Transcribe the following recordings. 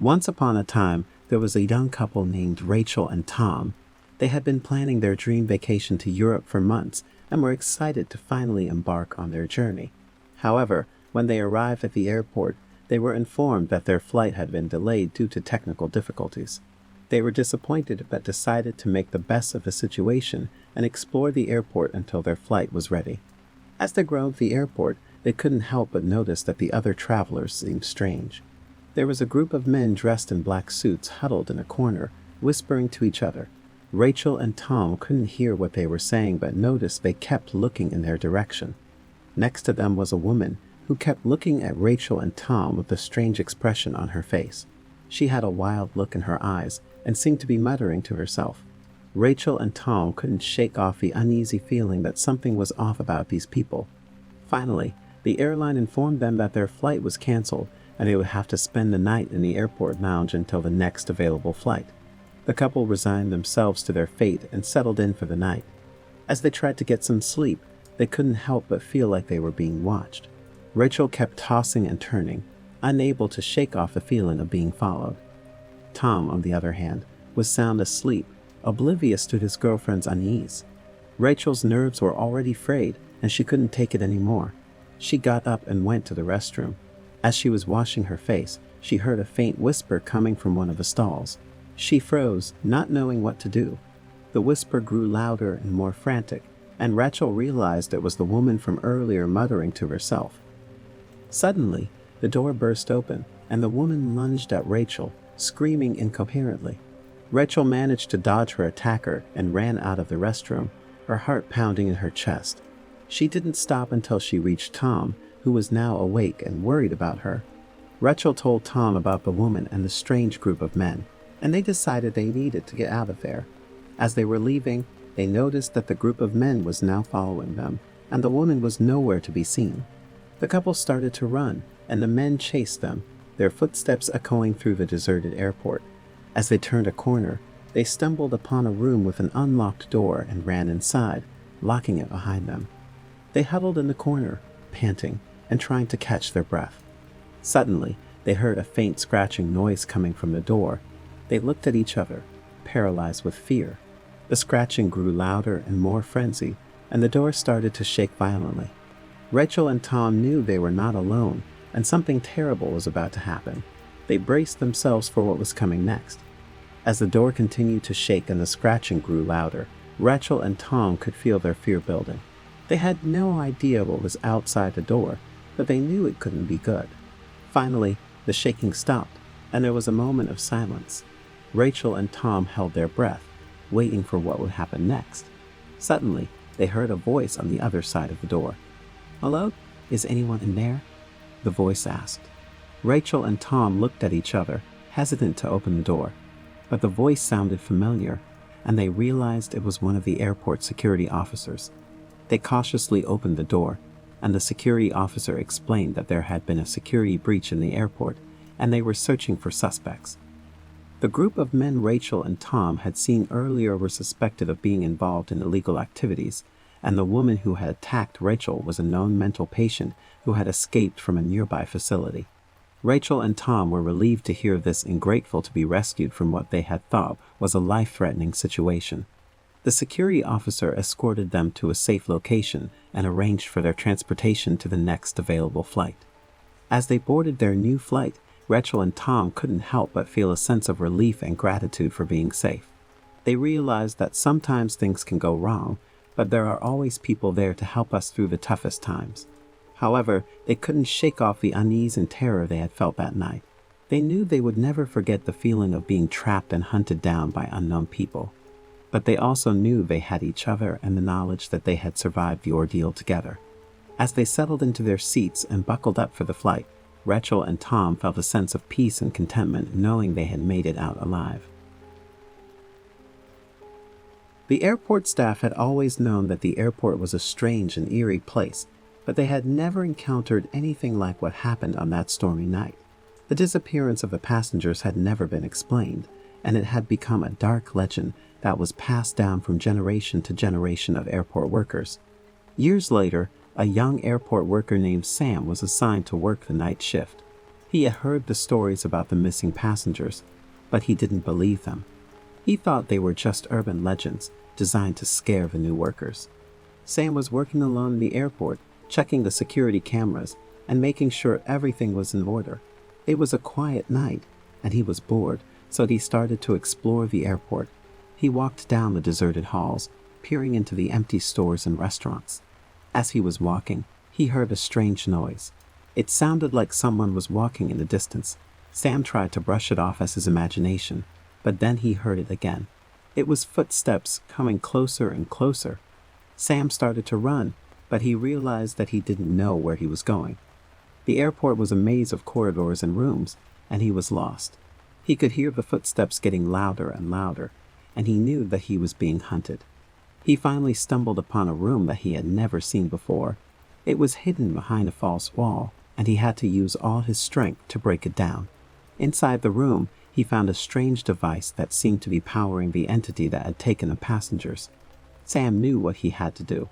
Once upon a time, there was a young couple named Rachel and Tom. They had been planning their dream vacation to Europe for months and were excited to finally embark on their journey. However, when they arrived at the airport, they were informed that their flight had been delayed due to technical difficulties. They were disappointed but decided to make the best of the situation and explore the airport until their flight was ready. As they rode the airport, they couldn't help but notice that the other travelers seemed strange. There was a group of men dressed in black suits huddled in a corner, whispering to each other. Rachel and Tom couldn't hear what they were saying but noticed they kept looking in their direction. Next to them was a woman who kept looking at Rachel and Tom with a strange expression on her face. She had a wild look in her eyes and seemed to be muttering to herself. Rachel and Tom couldn't shake off the uneasy feeling that something was off about these people. Finally, the airline informed them that their flight was canceled and they would have to spend the night in the airport lounge until the next available flight. The couple resigned themselves to their fate and settled in for the night. As they tried to get some sleep, they couldn't help but feel like they were being watched. Rachel kept tossing and turning, unable to shake off the feeling of being followed. Tom, on the other hand, was sound asleep, oblivious to his girlfriend's unease. Rachel's nerves were already frayed, and she couldn't take it anymore. She got up and went to the restroom. As she was washing her face, she heard a faint whisper coming from one of the stalls. She froze, not knowing what to do. The whisper grew louder and more frantic, and Rachel realized it was the woman from earlier muttering to herself. Suddenly, the door burst open, and the woman lunged at Rachel, screaming incoherently. Rachel managed to dodge her attacker and ran out of the restroom, her heart pounding in her chest. She didn't stop until she reached Tom, who was now awake and worried about her. Rachel told Tom about the woman and the strange group of men, and they decided they needed to get out of there. As they were leaving, they noticed that the group of men was now following them, and the woman was nowhere to be seen. The couple started to run, and the men chased them, their footsteps echoing through the deserted airport. As they turned a corner, they stumbled upon a room with an unlocked door and ran inside, locking it behind them. They huddled in the corner, panting and trying to catch their breath. Suddenly, they heard a faint scratching noise coming from the door. They looked at each other, paralyzed with fear. The scratching grew louder and more frenzied, and the door started to shake violently. Rachel and Tom knew they were not alone, and something terrible was about to happen. They braced themselves for what was coming next. As the door continued to shake and the scratching grew louder, Rachel and Tom could feel their fear building. They had no idea what was outside the door, but they knew it couldn't be good. Finally, the shaking stopped, and there was a moment of silence. Rachel and Tom held their breath, waiting for what would happen next. Suddenly, they heard a voice on the other side of the door. "Hello? Is anyone in there?" the voice asked. Rachel and Tom looked at each other, hesitant to open the door. But the voice sounded familiar, and they realized it was one of the airport security officers. They cautiously opened the door, and the security officer explained that there had been a security breach in the airport, and they were searching for suspects. The group of men Rachel and Tom had seen earlier were suspected of being involved in illegal activities, and the woman who had attacked Rachel was a known mental patient who had escaped from a nearby facility. Rachel and Tom were relieved to hear this and grateful to be rescued from what they had thought was a life-threatening situation. The security officer escorted them to a safe location and arranged for their transportation to the next available flight. As they boarded their new flight, Rachel and Tom couldn't help but feel a sense of relief and gratitude for being safe. They realized that sometimes things can go wrong, but there are always people there to help us through the toughest times. However, they couldn't shake off the unease and terror they had felt that night. They knew they would never forget the feeling of being trapped and hunted down by unknown people. But they also knew they had each other and the knowledge that they had survived the ordeal together. As they settled into their seats and buckled up for the flight, Rachel and Tom felt a sense of peace and contentment knowing they had made it out alive. The airport staff had always known that the airport was a strange and eerie place, but they had never encountered anything like what happened on that stormy night. The disappearance of the passengers had never been explained, and it had become a dark legend that was passed down from generation to generation of airport workers. Years later, a young airport worker named Sam was assigned to work the night shift. He had heard the stories about the missing passengers, but he didn't believe them. He thought they were just urban legends designed to scare the new workers. Sam was working alone in the airport, checking the security cameras and making sure everything was in order. It was a quiet night, and he was bored, so he started to explore the airport. He walked down the deserted halls, peering into the empty stores and restaurants. As he was walking, he heard a strange noise. It sounded like someone was walking in the distance. Sam tried to brush it off as his imagination, but then he heard it again. It was footsteps coming closer and closer. Sam started to run, but he realized that he didn't know where he was going. The airport was a maze of corridors and rooms, and he was lost. He could hear the footsteps getting louder and louder, and he knew that he was being hunted. He finally stumbled upon a room that he had never seen before. It was hidden behind a false wall, and he had to use all his strength to break it down. Inside the room, he found a strange device that seemed to be powering the entity that had taken the passengers. Sam knew what he had to do.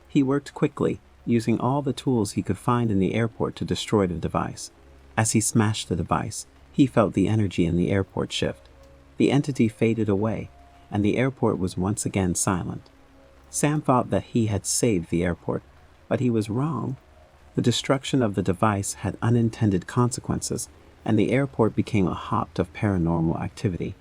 He worked quickly, using all the tools he could find in the airport to destroy the device. As he smashed the device, he felt the energy in the airport shift. The entity faded away, and the airport was once again silent. Sam thought that he had saved the airport, but he was wrong. The destruction of the device had unintended consequences, and the airport became a haunt of paranormal activity.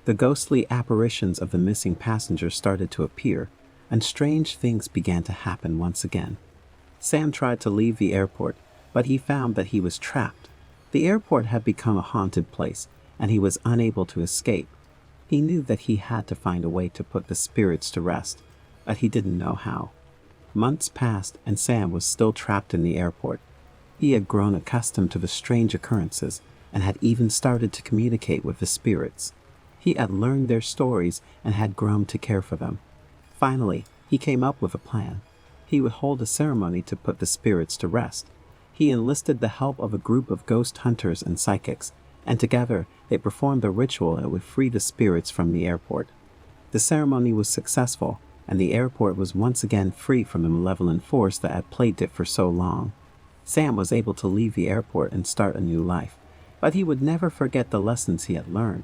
The ghostly apparitions of the missing passengers started to appear, and strange things began to happen once again. Sam tried to leave the airport, but he found that he was trapped. The airport had become a haunted place, and he was unable to escape. He knew that he had to find a way to put the spirits to rest, but he didn't know how. Months passed, and Sam was still trapped in the airport. He had grown accustomed to the strange occurrences, and had even started to communicate with the spirits. He had learned their stories and had grown to care for them. Finally, he came up with a plan. He would hold a ceremony to put the spirits to rest. He enlisted the help of a group of ghost hunters and psychics, and together they performed a ritual that would free the spirits from the airport. The ceremony was successful, and the airport was once again free from the malevolent force that had plagued it for so long. Sam was able to leave the airport and start a new life, but he would never forget the lessons he had learned.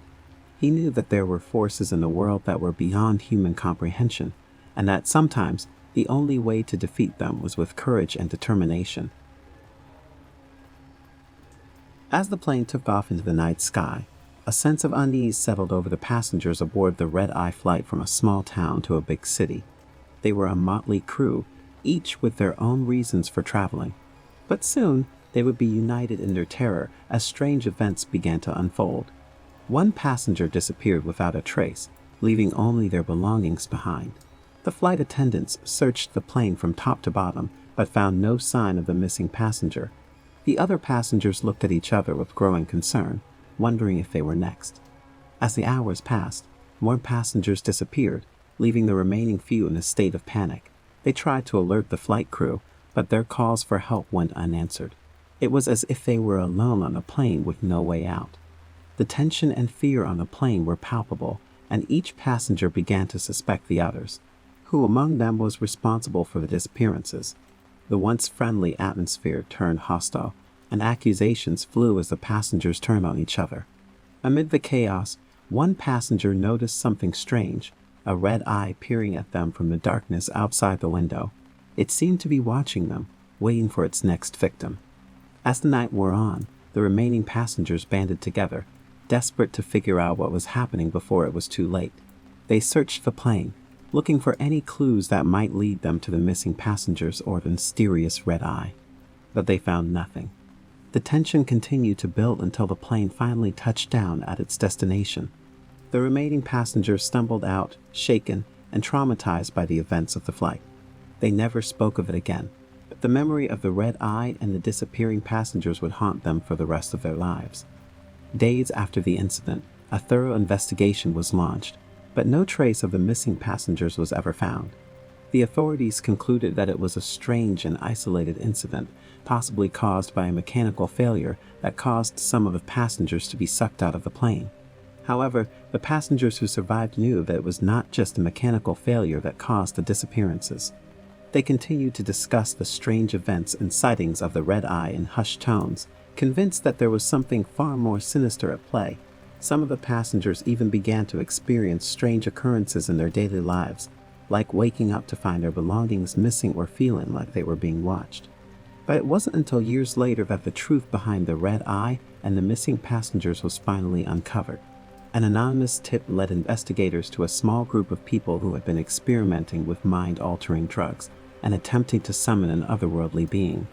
He knew that there were forces in the world that were beyond human comprehension, and that sometimes the only way to defeat them was with courage and determination. As the plane took off into the night sky, a sense of unease settled over the passengers aboard the red-eye flight from a small town to a big city. They were a motley crew, each with their own reasons for traveling. But soon, they would be united in their terror as strange events began to unfold. One passenger disappeared without a trace, leaving only their belongings behind. The flight attendants searched the plane from top to bottom, but found no sign of the missing passenger. The other passengers looked at each other with growing concern, wondering if they were next. As the hours passed, more passengers disappeared, leaving the remaining few in a state of panic. They tried to alert the flight crew, but their calls for help went unanswered. It was as if they were alone on a plane with no way out. The tension and fear on the plane were palpable, and each passenger began to suspect the others. Who among them was responsible for the disappearances? The once friendly atmosphere turned hostile, and accusations flew as the passengers turned on each other. Amid the chaos, one passenger noticed something strange, a red eye peering at them from the darkness outside the window. It seemed to be watching them, waiting for its next victim. As the night wore on, the remaining passengers banded together, desperate to figure out what was happening before it was too late. They searched the plane, looking for any clues that might lead them to the missing passengers or the mysterious red eye. But they found nothing. The tension continued to build until the plane finally touched down at its destination. The remaining passengers stumbled out, shaken and traumatized by the events of the flight. They never spoke of it again, but the memory of the red eye and the disappearing passengers would haunt them for the rest of their lives. Days after the incident, a thorough investigation was launched, but no trace of the missing passengers was ever found. The authorities concluded that it was a strange and isolated incident, possibly caused by a mechanical failure that caused some of the passengers to be sucked out of the plane. However, the passengers who survived knew that it was not just a mechanical failure that caused the disappearances. They continued to discuss the strange events and sightings of the red eye in hushed tones, Convinced that there was something far more sinister at play, some of the passengers even began to experience strange occurrences in their daily lives, like waking up to find their belongings missing or feeling like they were being watched. But it wasn't until years later that the truth behind the red eye and the missing passengers was finally uncovered. An anonymous tip led investigators to a small group of people who had been experimenting with mind-altering drugs and attempting to summon an otherworldly being.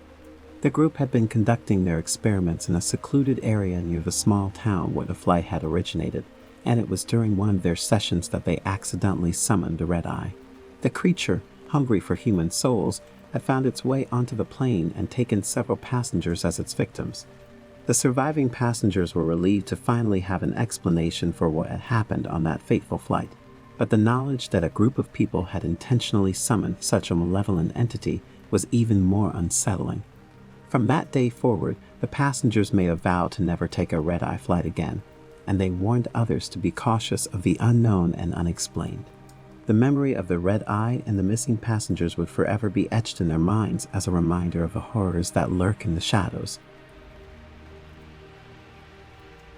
The group had been conducting their experiments in a secluded area near the small town where the flight had originated, and it was during one of their sessions that they accidentally summoned the red eye. The creature, hungry for human souls, had found its way onto the plane and taken several passengers as its victims. The surviving passengers were relieved to finally have an explanation for what had happened on that fateful flight, but the knowledge that a group of people had intentionally summoned such a malevolent entity was even more unsettling. From that day forward, the passengers made a vow to never take a red-eye flight again, and they warned others to be cautious of the unknown and unexplained. The memory of the red eye and the missing passengers would forever be etched in their minds as a reminder of the horrors that lurk in the shadows.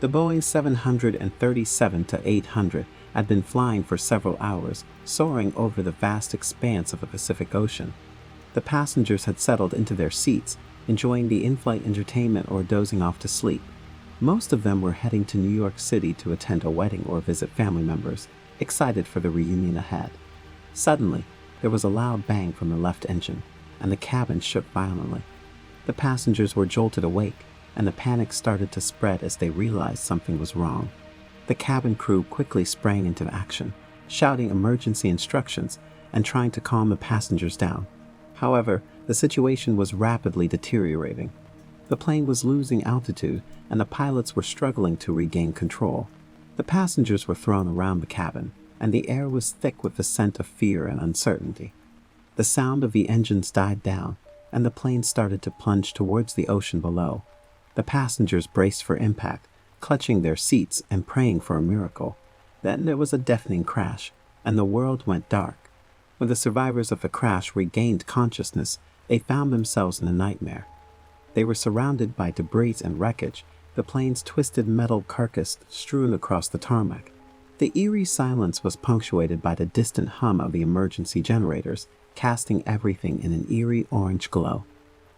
The Boeing 737-800 had been flying for several hours, soaring over the vast expanse of the Pacific Ocean. The passengers had settled into their seats, enjoying the in-flight entertainment or dozing off to sleep. Most of them were heading to New York City to attend a wedding or visit family members, excited for the reunion ahead. Suddenly, there was a loud bang from the left engine, and the cabin shook violently. The passengers were jolted awake, and the panic started to spread as they realized something was wrong. The cabin crew quickly sprang into action, shouting emergency instructions and trying to calm the passengers down. However, the situation was rapidly deteriorating. The plane was losing altitude, and the pilots were struggling to regain control. The passengers were thrown around the cabin, and the air was thick with the scent of fear and uncertainty. The sound of the engines died down, and the plane started to plunge towards the ocean below. The passengers braced for impact, clutching their seats and praying for a miracle. Then there was a deafening crash, and the world went dark. When the survivors of the crash regained consciousness, they found themselves in a nightmare. They were surrounded by debris and wreckage, the plane's twisted metal carcass strewn across the tarmac. The eerie silence was punctuated by the distant hum of the emergency generators, casting everything in an eerie orange glow.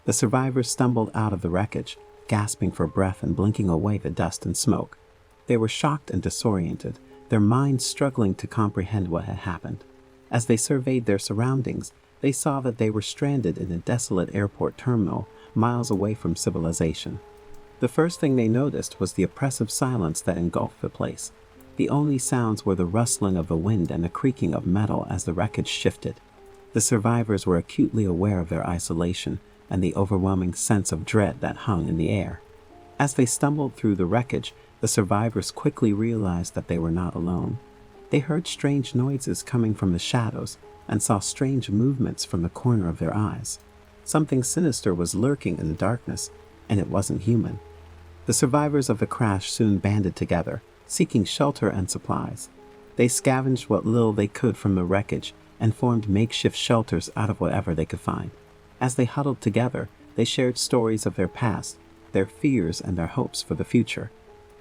The survivors stumbled out of the wreckage, gasping for breath and blinking away the dust and smoke. They were shocked and disoriented, their minds struggling to comprehend what had happened. As they surveyed their surroundings, they saw that they were stranded in a desolate airport terminal miles away from civilization. The first thing they noticed was the oppressive silence that engulfed the place. The only sounds were the rustling of the wind and the creaking of metal as the wreckage shifted. The survivors were acutely aware of their isolation and the overwhelming sense of dread that hung in the air. As they stumbled through the wreckage, the survivors quickly realized that they were not alone. They heard strange noises coming from the shadows and saw strange movements from the corner of their eyes. Something sinister was lurking in the darkness, and it wasn't human. The survivors of the crash soon banded together, seeking shelter and supplies. They scavenged what little they could from the wreckage and formed makeshift shelters out of whatever they could find. As they huddled together, they shared stories of their past, their fears, and their hopes for the future.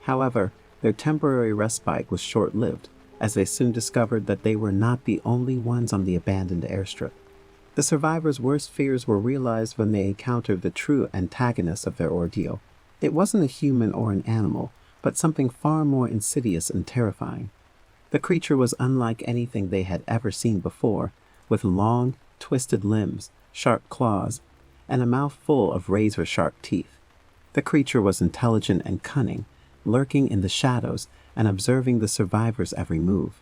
However, their temporary respite was short-lived, as they soon discovered that they were not the only ones on the abandoned airstrip. The survivors' worst fears were realized when they encountered the true antagonist of their ordeal. It wasn't a human or an animal, but something far more insidious and terrifying. The creature was unlike anything they had ever seen before, with long, twisted limbs, sharp claws, and a mouth full of razor-sharp teeth. The creature was intelligent and cunning, lurking in the shadows and observing the survivors' every move.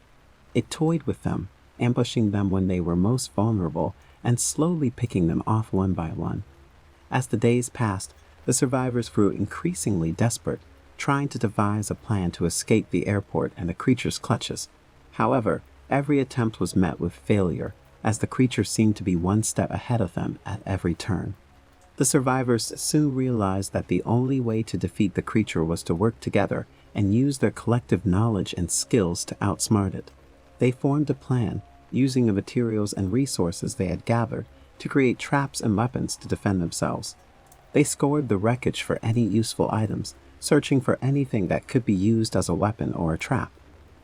It toyed with them, ambushing them when they were most vulnerable and slowly picking them off one by one. As the days passed, the survivors grew increasingly desperate, trying to devise a plan to escape the airport and the creature's clutches. However, every attempt was met with failure, as the creature seemed to be one step ahead of them at every turn. The survivors soon realized that the only way to defeat the creature was to work together and use their collective knowledge and skills to outsmart it. They formed a plan, using the materials and resources they had gathered to create traps and weapons to defend themselves. They scoured the wreckage for any useful items, searching for anything that could be used as a weapon or a trap.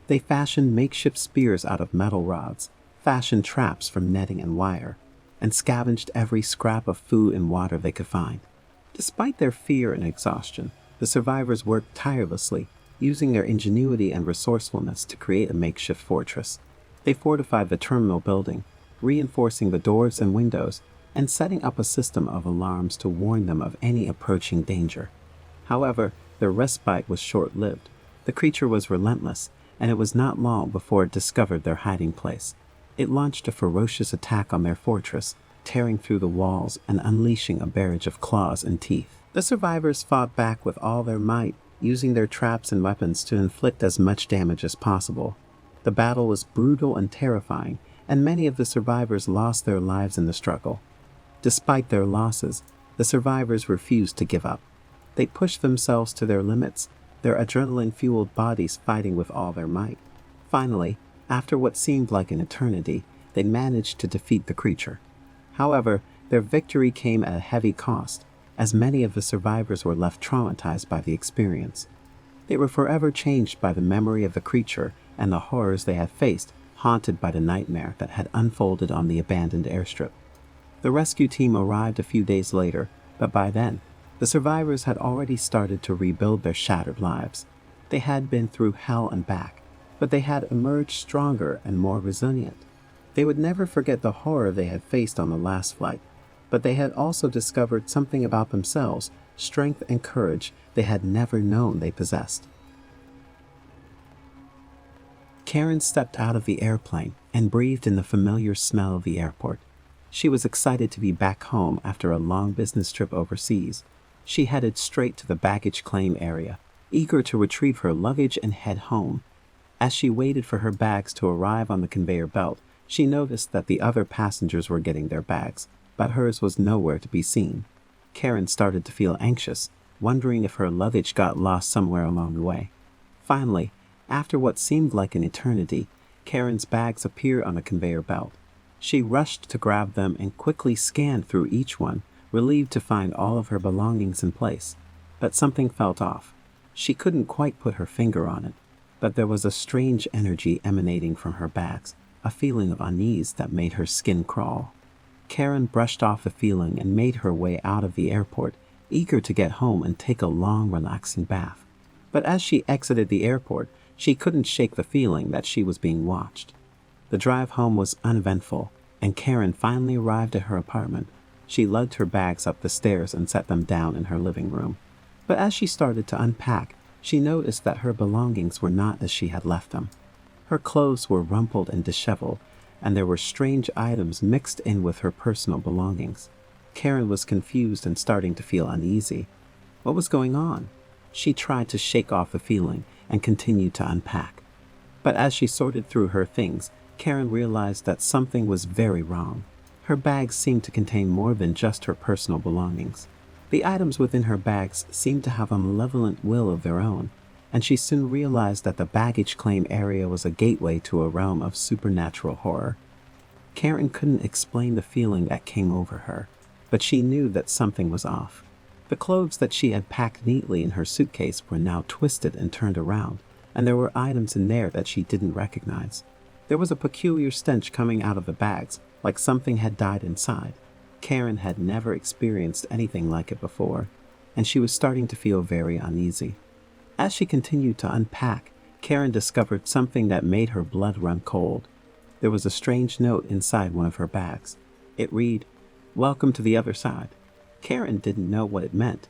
They fashioned makeshift spears out of metal rods, fashioned traps from netting and wire, and scavenged every scrap of food and water they could find. Despite their fear and exhaustion, the survivors worked tirelessly, using their ingenuity and resourcefulness to create a makeshift fortress. They fortified the terminal building, reinforcing the doors and windows, and setting up a system of alarms to warn them of any approaching danger. However, their respite was short-lived. The creature was relentless, and it was not long before it discovered their hiding place. It launched a ferocious attack on their fortress, tearing through the walls and unleashing a barrage of claws and teeth. The survivors fought back with all their might, using their traps and weapons to inflict as much damage as possible. The battle was brutal and terrifying, and many of the survivors lost their lives in the struggle. Despite their losses, the survivors refused to give up. They pushed themselves to their limits, their adrenaline-fueled bodies fighting with all their might. Finally, after what seemed like an eternity, they managed to defeat the creature. However, their victory came at a heavy cost, as many of the survivors were left traumatized by the experience. They were forever changed by the memory of the creature and the horrors they had faced, haunted by the nightmare that had unfolded on the abandoned airstrip. The rescue team arrived a few days later, but by then, the survivors had already started to rebuild their shattered lives. They had been through hell and back, but they had emerged stronger and more resilient. They would never forget the horror they had faced on the last flight, but they had also discovered something about themselves, strength and courage they had never known they possessed. Karen stepped out of the airplane and breathed in the familiar smell of the airport. She was excited to be back home after a long business trip overseas. She headed straight to the baggage claim area, eager to retrieve her luggage and head home. As she waited for her bags to arrive on the conveyor belt, she noticed that the other passengers were getting their bags, but hers was nowhere to be seen. Karen started to feel anxious, wondering if her luggage got lost somewhere along the way. Finally, after what seemed like an eternity, Karen's bags appeared on the conveyor belt. She rushed to grab them and quickly scanned through each one, relieved to find all of her belongings in place. But something felt off. She couldn't quite put her finger on it, but there was a strange energy emanating from her bags, a feeling of unease that made her skin crawl. Karen brushed off the feeling and made her way out of the airport, eager to get home and take a long, relaxing bath. But as she exited the airport, she couldn't shake the feeling that she was being watched. The drive home was uneventful, and Karen finally arrived at her apartment. She lugged her bags up the stairs and set them down in her living room. But as she started to unpack, she noticed that her belongings were not as she had left them. Her clothes were rumpled and disheveled, and there were strange items mixed in with her personal belongings. Karen was confused and starting to feel uneasy. What was going on? She tried to shake off the feeling and continued to unpack. But as she sorted through her things, Karen realized that something was very wrong. Her bags seemed to contain more than just her personal belongings. The items within her bags seemed to have a malevolent will of their own, and she soon realized that the baggage claim area was a gateway to a realm of supernatural horror. Karen couldn't explain the feeling that came over her, but she knew that something was off. The clothes that she had packed neatly in her suitcase were now twisted and turned around, and there were items in there that she didn't recognize. There was a peculiar stench coming out of the bags, like something had died inside. Karen had never experienced anything like it before, and she was starting to feel very uneasy. As she continued to unpack, Karen discovered something that made her blood run cold. There was a strange note inside one of her bags. It read, "Welcome to the other side." Karen didn't know what it meant,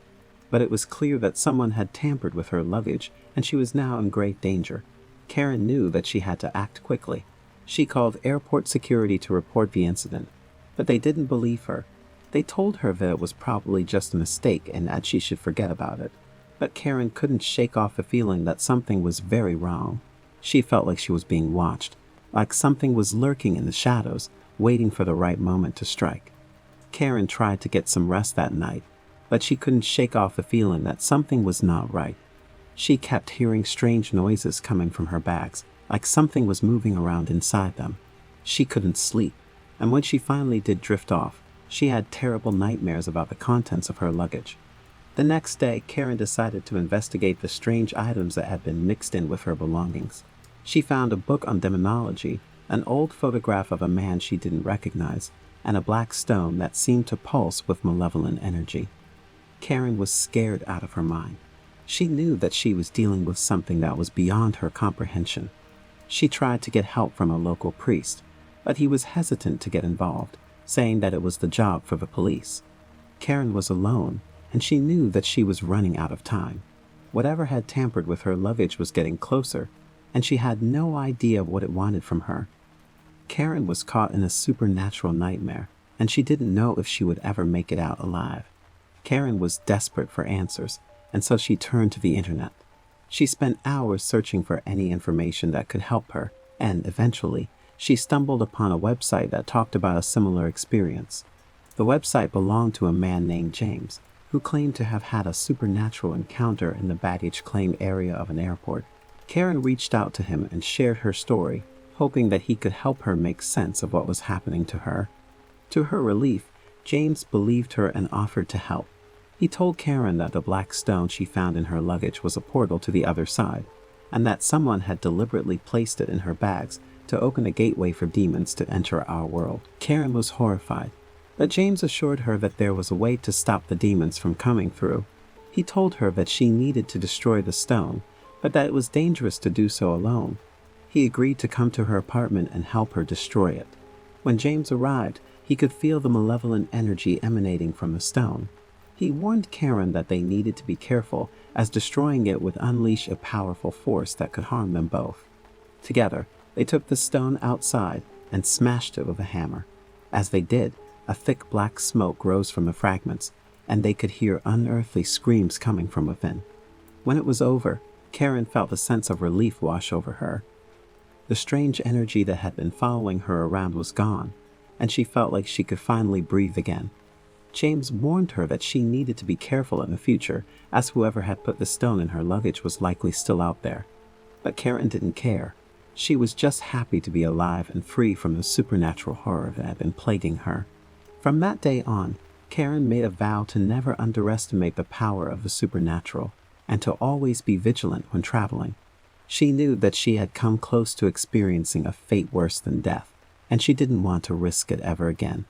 but it was clear that someone had tampered with her luggage, and she was now in great danger. Karen knew that she had to act quickly. She called airport security to report the incident, but they didn't believe her. They told her that it was probably just a mistake and that she should forget about it. But Karen couldn't shake off the feeling that something was very wrong. She felt like she was being watched, like something was lurking in the shadows, waiting for the right moment to strike. Karen tried to get some rest that night, but she couldn't shake off the feeling that something was not right. She kept hearing strange noises coming from her bags, like something was moving around inside them. She couldn't sleep, and when she finally did drift off, She had terrible nightmares about the contents of her luggage. The next day, Karen decided to investigate the strange items that had been mixed in with her belongings. She found a book on demonology, an old photograph of a man she didn't recognize, and a black stone that seemed to pulse with malevolent energy. Karen was scared out of her mind. She knew that she was dealing with something that was beyond her comprehension. She tried to get help from a local priest, but he was hesitant to get involved, saying that it was the job for the police. Karen was alone, and she knew that she was running out of time. Whatever had tampered with her luggage was getting closer, and she had no idea what it wanted from her. Karen was caught in a supernatural nightmare, and she didn't know if she would ever make it out alive. Karen was desperate for answers, and so she turned to the internet. She spent hours searching for any information that could help her, and eventually, she stumbled upon a website that talked about a similar experience. The website belonged to a man named James, who claimed to have had a supernatural encounter in the baggage claim area of an airport. Karen reached out to him and shared her story, hoping that he could help her make sense of what was happening to her. To her relief, James believed her and offered to help. He told Karen that the black stone she found in her luggage was a portal to the other side, and that someone had deliberately placed it in her bags to open a gateway for demons to enter our world. Karen was horrified, but James assured her that there was a way to stop the demons from coming through. He told her that she needed to destroy the stone, but that it was dangerous to do so alone. He agreed to come to her apartment and help her destroy it. When James arrived, he could feel the malevolent energy emanating from the stone. He warned Karen that they needed to be careful, as destroying it would unleash a powerful force that could harm them both. Together, they took the stone outside and smashed it with a hammer. As they did, a thick black smoke rose from the fragments, and they could hear unearthly screams coming from within. When it was over, Karen felt a sense of relief wash over her. The strange energy that had been following her around was gone, and she felt like she could finally breathe again. James warned her that she needed to be careful in the future, as whoever had put the stone in her luggage was likely still out there. But Karen didn't care. She was just happy to be alive and free from the supernatural horror that had been plaguing her. From that day on, Karen made a vow to never underestimate the power of the supernatural, and to always be vigilant when traveling. She knew that she had come close to experiencing a fate worse than death, and she didn't want to risk it ever again.